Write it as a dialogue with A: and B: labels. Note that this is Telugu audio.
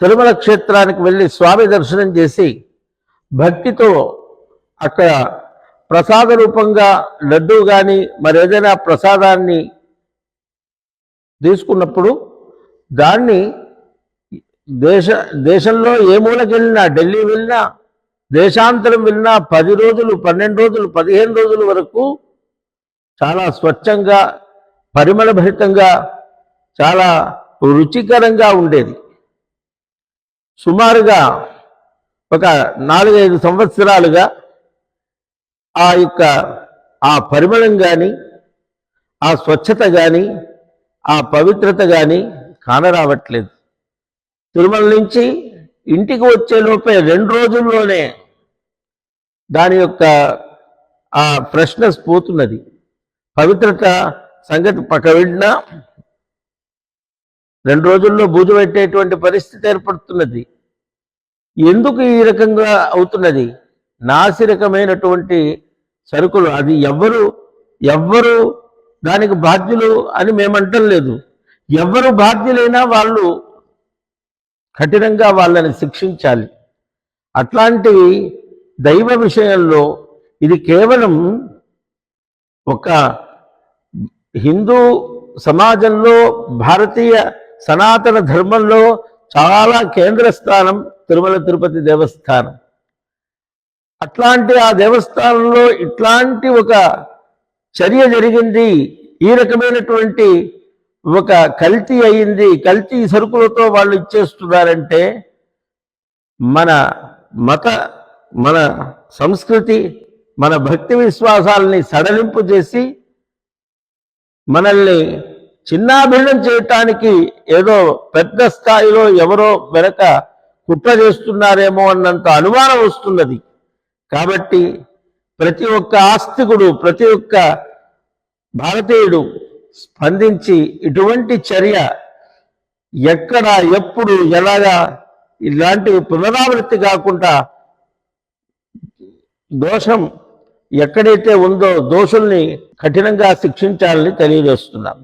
A: తిరుమల క్షేత్రానికి వెళ్ళి స్వామి దర్శనం చేసి భక్తితో అక్కడ ప్రసాద రూపంగా లడ్డూ కానీ మరేదైనా ప్రసాదాన్ని తీసుకున్నప్పుడు దాన్ని దేశంలో ఏ మూలకి వెళ్ళినా, ఢిల్లీ వెళ్ళినా, దేశాంతరం వెళ్ళినా 10 రోజులు, 12 రోజులు, 15 రోజుల వరకు చాలా స్వచ్ఛంగా, పరిమళభరితంగా, చాలా రుచికరంగా ఉండేది. సుమారుగా ఒక 4-5 సంవత్సరాలుగా ఆ పరిమళం కానీ, ఆ స్వచ్ఛత కానీ, ఆ పవిత్రత కానీ కానరావట్లేదు. తిరుమల నుంచి ఇంటికి వచ్చే లోపే 2 రోజుల్లోనే దాని యొక్క ఆ ఫ్రెష్నెస్ పోతున్నది. పవిత్రత సంగతి పక్కవిడినా 2 రోజుల్లో బూజు పెట్టేటువంటి పరిస్థితి ఏర్పడుతున్నది. ఎందుకు ఈ రకంగా అవుతున్నది? నాసిరకమైనటువంటి సరుకులు. అది ఎవ్వరు దానికి బాధ్యులు అని మేమంటం లేదు. ఎవ్వరు బాధ్యులైనా వాళ్ళు కఠినంగా వాళ్ళని శిక్షించాలి. అట్లాంటి దైవ విషయంలో ఇది కేవలం ఒక హిందూ సమాజంలో, భారతీయ సనాతన ధర్మంలో చాలా కేంద్ర స్థానం తిరుమల తిరుపతి దేవస్థానం. అట్లాంటి ఆ దేవస్థానంలో ఇట్లాంటి ఒక చర్య జరిగింది, ఈ రకమైనటువంటి ఒక కల్తీ అయింది, కల్తీ సరుకులతో వాళ్ళు ఇచ్చేస్తున్నారంటే మన మన సంస్కృతి, మన భక్తి విశ్వాసాలని సడలింపు చేసి మనల్ని చిన్నాభిన్నం చేయటానికి ఏదో పెద్ద స్థాయిలో ఎవరో వెనక కుట్ర చేస్తున్నారేమో అన్నంత అనుమానం వస్తున్నది. కాబట్టి ప్రతి ఒక్క ఆస్తికుడు, ప్రతి ఒక్క భారతీయుడు స్పందించి ఇటువంటి చర్య ఎక్కడ, ఎప్పుడు, ఎలాగా ఇలాంటివి పునరావృత్తి కాకుండా దోషం ఎక్కడైతే ఉందో దోషుల్ని కఠినంగా శిక్షించాలని తెలియజేస్తున్నాం.